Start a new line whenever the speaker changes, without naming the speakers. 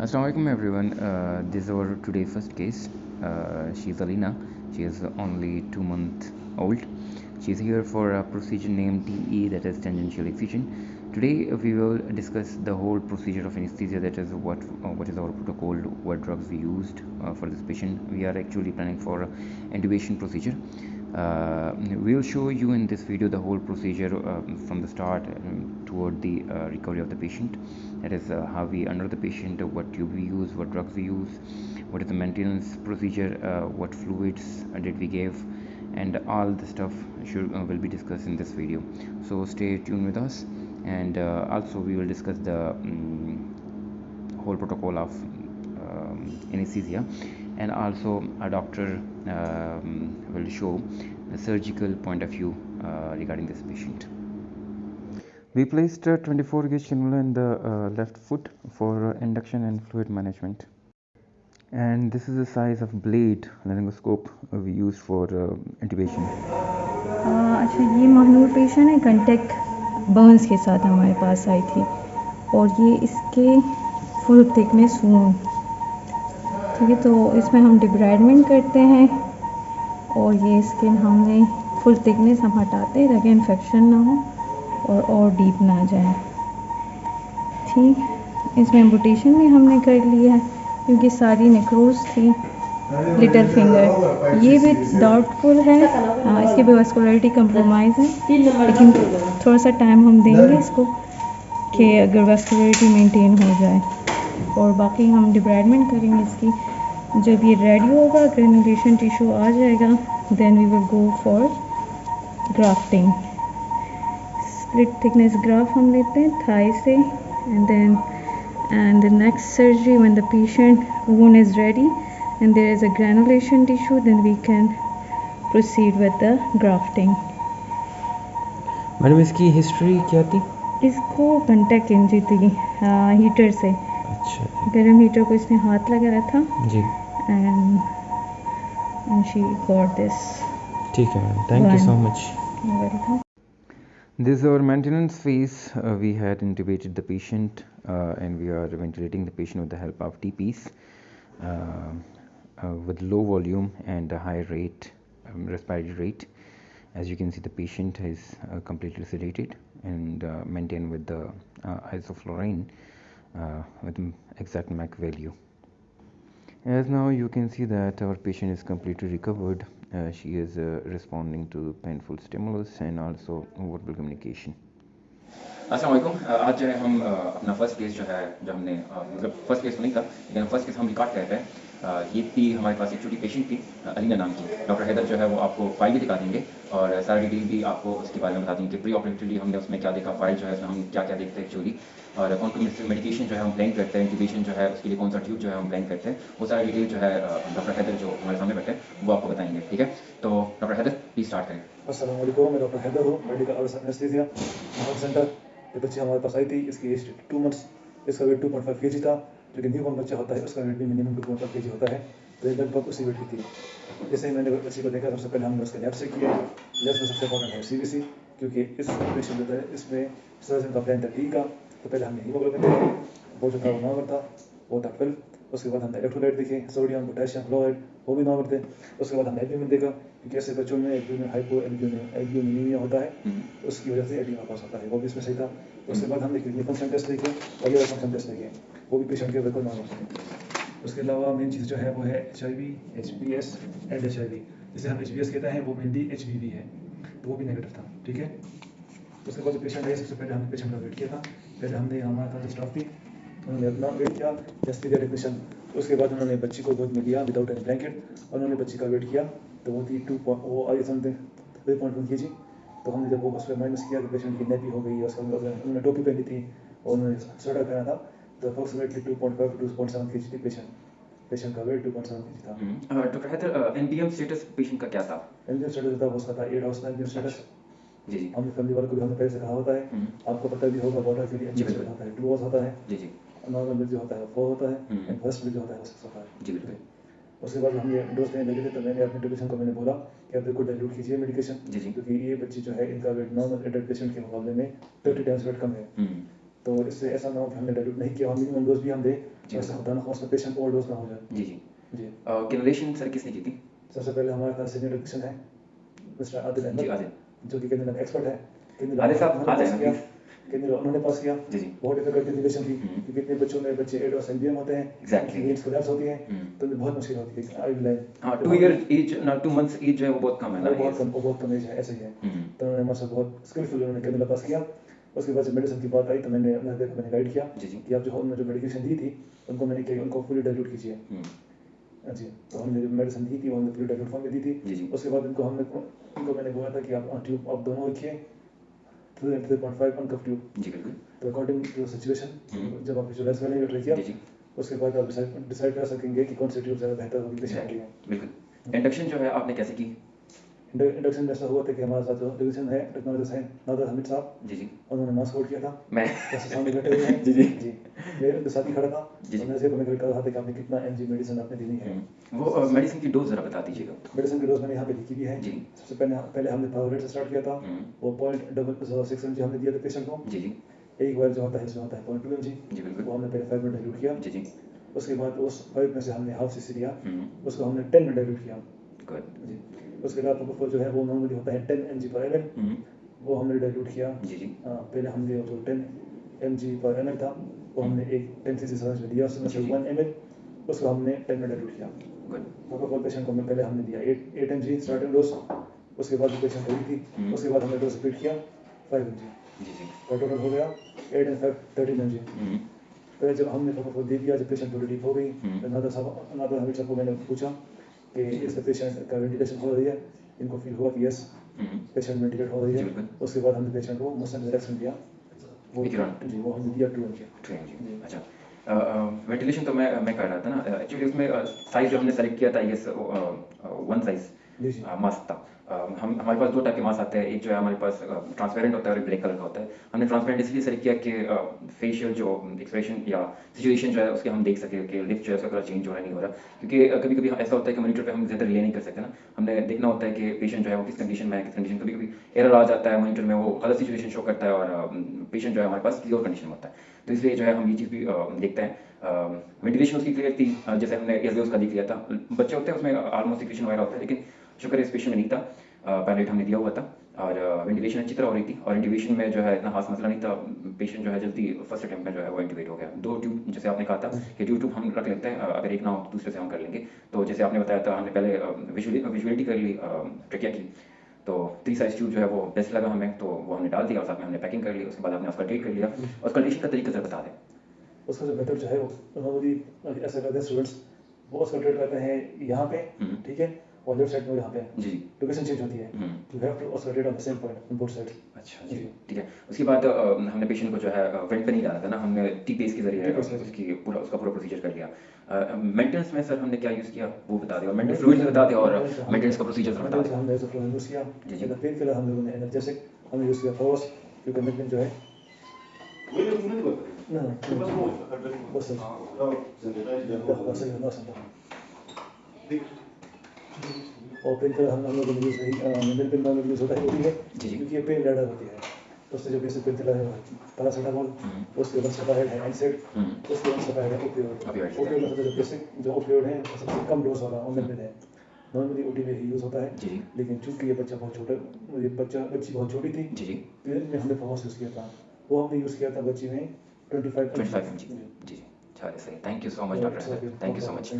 Assalamualaikum everyone. This is our today's first case. She's Alina. She is only 2 months old. She's here for a procedure named TE, that is tangential excision. Today we will discuss the whole procedure of anesthesia, that is what is our protocol, what drugs we used for this patient. We are actually planning for intubation procedure. We will show you in this video the whole procedure from the start toward the recovery of the patient. That is how we under the patient, what tube we use, what drugs we use, what is the maintenance procedure, what fluids did we give, and all the stuff will be discussed in this video. So stay tuned with us, and also we will discuss the whole protocol of anesthesia, and also a doctor will show the surgical point of view regarding this patient. We placed a 24 gauge cannula in the left foot for induction and fluid management. And this is the size of blade laryngoscope we used for intubation.
अच्छा, ये Mahnoor patient है, contact Burns के साथ हमारे पास आई थी और ये इसके फुल थिकनेस वून, ठीक है। तो इसमें हम डिब्राइडमेंट करते हैं और ये स्किन हमने फुल थिकनेस हम हटाते हैं ताकि इन्फेक्शन ना हो और डीप ना जाए, ठीक। इसमें एम्पुटेशन भी हमने कर लिया है क्योंकि सारी नेक्रोज थी लिटिल फिंगर। ये भी डाउटफुल है, इसकी भी वास्कुलरिटी कंप्रोमाइज़ है, लेकिन थोड़ा सा टाइम हम देंगे इसको कि अगर वास्कुलरिटी मेंटेन हो जाए। और बाकी हम डिब्राइडमेंट करेंगे इसकी। जब ये रेडी होगा, ग्रेनुलेशन टिश्यू आ जाएगा, then we will go for grafting. Split thickness graft हम लेते हैं थाई से, and the next surgery when the patient wound is ready and there is a granulation tissue, then we can proceed with the grafting.
Madam इसकी history क्या थी?
इसको contact injury थी heater से।
अच्छा,
गर्म हीटर को इसने हाथ लगाया था
जी,
and she got this.
ठीक है madam, thank you so much.
Welcome.
This is our maintenance phase. We had intubated the patient and we are ventilating the patient with the help of TPs with low volume and a high rate, respiratory rate. As you can see, the patient is completely sedated and maintained with the isoflurane with exact MAC value. As now you can see that our patient is completely recovered. She is responding to painful stimulus and also verbal communication. अस्सलाम वालेकुम। आज जो है हम अपना first case जो है, जो हमने मतलब फर्स्ट केस तो नहीं था, लेकिन फर्स्ट केस हम रिकॉर्ड कर रहे हैं। ये थी हमारे पास एक छोटी पेशेंट थी, अलीना नाम की। डॉक्टर हैदर जो है वो आपको फाइल भी दिखा देंगे और सारा डिटेल भी आपको उसके बारे में बता देंगे कि प्री ऑपरेटिवली हमने उसमें क्या देखा, फाइल जो है उसमें हम क्या क्या देखते हैं एक्चुअली, और कौन कौन से मेडिकेशन जो है हम प्लान करते हैं, इंट्यूबेशन जो है उसके लिए कौन सा ट्यूब जो है हम प्लान करते हैं, वो सारा डिटेल जो है डॉक्टर हैदर जो हमारे सामने बैठे हैं वो आपको बताएंगे, ठीक है। तो डॉक्टर हैदर प्लीज स्टार्ट करें।
अस्सलाम वालेकुम, मैं डॉक्टर हैदर हूँ, मेडिकल एनेस्थीसिया सेंटर। ये बच्ची हमारे पास आई थी, इसकी एज 2 मंथ्स, इसका वेट 2.5 kg था। जो कि न्यूबॉर्न बच्चा होता है उसका वेट भी मिनिमम 2.5 kg होता है, तो ये लगभग उसी वेट की थी। जैसे ही मैंने बच्ची को देखा, सबसे पहले हमने उसका लैब चेक किया। लैब में सबसे इंपॉर्टेंट है CBC, क्योंकि इस पेशेंट होता है इसमें सर्जन का प्लान था टी का। तो पहले हमने हीमोग्लोबिन देखा, वो जो था वो नॉर्मल था, वो था 12। उसके बाद हमने इलेक्ट्रोलाइट देखे, सोडियम, पोटेशियम, क्लोराइड, वो भी नॉर्मल थे। उसके बाद हमने एल्ब्यूमिन देखा, क्योंकि ऐसे बच्चों में एल्ब्यूमिन हाइपो एल्ब्यूमिनीमिया होता है, उसकी वजह से एडिमा पास होता है, वो भी इसमें सही था। उसके बाद हमने किडनी फंक्शन टेस्ट देखे और लिवर फंक्शन टेस्ट देखे, वो भी पेशेंट के बिल्कुल नॉर्मल थे। उसके अलावा मेन चीज़ जो है वो है HIV, HBS एंड HIV। जिसे हम HBS कहते हैं, वो मेनली HBV है, तो वो भी नेगेटिव था, ठीक है। उसके बाद जो पेशेंट है, सबसे पहले हमने पेशेंट का वेट किया था। पहले हमने हमारे पास जो स्टाफ थी उन्होंने अपना वेट किया, जस्ट टेक्नीशियन। उसके बाद उन्होंने बच्ची को गोद में लिया विदाउट एनी ब्लैंकेट, और उन्होंने बच्ची का वेट किया, तो वो थी 3.1 kg। तो हमने जब वो उस पर माइनस किया तो पेशेंट की नेपी हो गई, उसका उन्होंने टोपी पहनी थी और उन्होंने स्वेटर पहना था, तो अप्रोक्सीमेटली 2.5 to 2.7 kg थी पेशेंट का वेट 2.7 kg था।
Doctor Haider, NBM status patient का क्या था?
एनबीएम स्टेटस था, उसका था 8 हाउस एनबीएम स्टेटस।
जी जी,
हमने फैमिली वालों को भी हमने पहले से कहा होता है, आपको पता भी होगा, बॉर्डर के लिए एनबीएम होता है, 2 हाउस होता है,
जी जी,
नॉर्मल जो होता है 4 होता है, एंड फर्स्ट जो होता है 6 होता है।
जी बिल्कुल।
उसके बाद हमने डोज देने लगे थे, तो मैंने अपने टेक्नीशियन को मैंने बोला कि आप बिल्कुल डाइल्यूट कीजिए मेडिकेशन,
जी जी,
क्योंकि ये बच्ची जो है इनका वेट नॉर्मल एडल्ट पेशेंट के मुकाबले में 30 टाइम्स वेट कम है। तो इससे ऐसा ना हो कि हमने डाइल्यूट नहीं किया, मिनिमम डोज भी हम दें
जी।
वैसे खुदा ना खास्ता पेशेंट ओवरडोज ना हो जाए।
जी जी।
जी।
कैनुलेशन सर किसने की थी?
सबसे पहले हमारे पास सीनियर टेक्नीशियन है मिस्टर आदिल
जी
अहमद,
आदिल।
जो कि कैनेडा का एक्सपर्ट है। कैनेडा
आदिल साहब
उन्होंने
आ
पास
जाए ना
किया,
प्लीज।
कैनेडा उन्होंने पास किया।
जी जी।
बहुत डिफिकल्ट कैलकुलेशन थी
हम्म।
क्योंकि इतने बच्चों में बच्चे एडवांस एमबीएम होते हैं,
Exactly.
उनकी वेन्स कोलैप्स होती हैं,
हम्म।
तो उन्हें बहुत मुश्किल होती है आई लाइन।
हाँ 2 ईयर एज ना 2 मंथ्स एज जो है वो बहुत कम है ना।
वो बहुत कम एज है, ऐसे ही है।
हम्म।
तो उन्होंने हमारे साथ बहुत स्किलफुल उन्होंने कैनेडा पास किया। उसके बाद जब मेडिसिन की बात आई तो मैंने गाइड किया
जी जी।
कि आप जो मेडिकेशन दी थी उनको मैंने किया उनको फुली डाइल्यूट कीजिए। जी। तो हमने जो मेडिसिन दी थी वो हमने फुली डाइल्यूट फॉर्म में दी थी।
जी जी।
उसके बाद इनको मैंने बोला था कि आप ट्यूब आप दोनों रखिए 3.5 अनकफ ट्यूब।
जी बिल्कुल।
तो अकॉर्डिंग टू सिचुएशन जब आप विजुअलाइज करेंगे ट्राई किया,
जी जी।
उसके बाद आप डिसाइड कर सकेंगे कि कौन सी ट्यूब ज़्यादा बेहतर होगी पेशेंट के लिए।
बिल्कुल। इंडक्शन जो है आपने कैसे की?
इंडक्शन में ऐसा हुआ था कि हमारे साथ जो डिवीजन है टेक्नोलॉजिस्ट हैं नादर हमीद साहब,
जी जी।
उन्होंने मास्क होल्ड किया था।
मैं
जैसे सामने बैठे हुए हैं।
जी जी।
जी। मेरे उनके साथ ही खड़ा था।
जी जी।
और मेरे को मैं कह रहा था कि आपने कितना एमजी मेडिसिन आपने देनी है।
वो मेडिसिन की डोज जरा बता दीजिएगा।
मेडिसिन की डोज मैंने यहाँ पे लिखी भी है।
जी।
सबसे पहले हमने पावर रेट से स्टार्ट किया था। वो 0.6 mg हमने दिया था पेशेंट को।
जी जी।
एक बार जो होता है इसमें होता है 0.2 mg।
जी बिल्कुल।
वो हमने पहले 5 मिनट डाइल्यूट किया।
जी जी।
उसके बाद उस 5 में से हमने हाफ सीसी लिया, उसको हमने 10 में डाइल्यूट किया।
गुड।
जी। उसके बाद प्रोपोफॉल जो है वो नॉर्मली होता है 10 mg पर ml, वो हमने डाइल्यूट किया।
जी जी।
पहले हमने जो 10 mg पर ml था वो हमने एक 10 cc सिरिंज में दिया, उसमें से 1 ml उसको हमने 10 में डाइल्यूट किया।
गुड।
प्रोपोफॉल पेशेंट को पहले हमने दिया 8 mg स्टार्टिंग डोज। उसके बाद पेशेंट हुई थी, उसके बाद हमने डोज रिपीट किया 5 mg।
जी जी।
तो टोटल हो गया 8 and 5 13 mg। फिर जब हमने प्रोपोफॉल दे दिया, जब पेशेंट थोड़ी ठीक हो गई, तो नादर हमीद साहब को मैंने पूछा कि इस पेशेंट का वेंटिलेशन हो रही है, इनको फील हुआ कि यस पेशेंट वेंटिलेट हो रही
जी
है।
बिल्कुल।
उसके बाद हमने पेशेंट को मोशन रिलैक्सेंट दिया, वो
Equivalent।
जी वो हमने दिया 2 mg।
जी। अच्छा वेंटिलेशन तो मैं कर रहा था ना एक्चुअली उसमें साइज जो हमने सेलेक्ट किया था ये 1 साइज
जी जी।
मास्क था। हमारे पास 2 टाइप के मास्क आते हैं, एक जो है हमारे पास ट्रांसपेरेंट होता है और एक ब्लैक कलर का होता है। हमने ट्रांसपेरेंट इसलिए सेलेक्ट किया कि फेशियल जो एक्सप्रेशन या सिचुएशन जो है उसके हम देख सके कि लिफ्ट जो है उसका कलर चेंज हो रहा है नहीं हो रहा, क्योंकि कभी कभी ऐसा होता है कि मॉनिटर पे हम ज़्यादा रिले नहीं कर सकते ना, हमने देखना होता है कि पेशेंट जो है वो किस कंडीशन में है, किस कंडीशन कभी कभी एरर आ जाता है मॉनिटर में, वो गलत सिचुएशन शो करता है और पेशेंट जो है हमारे पास क्लियर कंडीशन में होता है, तो इसलिए जो है हम ये चीज़ भी देखते हैं। वेंटिलेशन उसकी क्लियर थी, जैसे हमने एयरवे उसका देख लिया था, बच्चे होते हैं उसमें ऑलमोस्ट सिक्रेशन वगैरह होता है, लेकिन शुक्र है इस पेशेंट में नहीं था, पायलट हमने दिया हुआ था और वेंटिलेशन अच्छी तरह हो रही थी और इंट्यूबेशन में जो है इतना खास मसला नहीं था, पेशेंट जो है जल्दी फर्स्ट अटेम्प्ट में जो है वो इंट्यूबेट हो गया। 2 ट्यूब जैसे आपने कहा था कि 2 ट्यूब हम रख लेते हैं, अगर एक ना हो तो दूसरे से हम कर लेंगे, तो जैसे आपने बताया था हमने पहले विजुअलिटी कर ली, ट्रिकिया की, तो 3 साइज ट्यूब जो है वो बेस्ट लगा हमें, तो वो हमने डाल दिया और साथ में हमने पैकिंग कर ली, उसके बाद हमने उसका ट्रीट कर लिया। और कंडीशन का तरीका जरा बता दें।
उसका जो मेथड जो है वो नॉर्मली ऐसा करते हैं स्टूडेंट्स, वो उसका ट्रीट करते हैं यहाँ पे, ठीक है, और लेफ्ट साइड में यहाँ पे
जी
लोकेशन चेंज होती है, you have to also rate on the same point on both sides.
अच्छा जी ठीक है। उसके बाद हमने पेशेंट को जो है वेंट पे नहीं डाला था ना, हमने टी पेस के जरिए उसका पूरा प्रोसीजर कर लिया। मेंटेनेंस में सर हमने क्या यूज़ किया वो बता दें, और मेंटेनेंस फ्लूइड्स बता दें और मेंटेनेंस का प्रोसीजर बता दें।
हमने फ्लोइन यूज़ किया,
जी जी।
पेन किलर हम लोगों ने एनर्जेटिक हमने यूज़ किया फोर्स, क्योंकि मेंटेन जो है ना बस और पेन किलर हम लोगों ने यूज़ नहीं, मेंटेन पेन में यूज़ होता है वो भी है क्योंकि ये पेन लैडर होती है, तो उससे जो बेसिक पेन किलर है पैरासीटामोल, उसके बाद सफाइड है एनसेड, उसके बाद सफाइड है ओपियोइड। ओपियोइड मतलब जो बेसिक जो ओपियोइड है सबसे कम डोज वाला ऑनलाइन है, नॉर्मली ओटी में ही यूज़ होता है, लेकिन चूंकि ये बच्ची बहुत छोटी थी, में हमने फोर्स यूज़ किया था, वो हमने यूज़ किया था बच्ची में 25 mg।
जी जी। अच्छा सही, thank you so much doctor, thank you so much.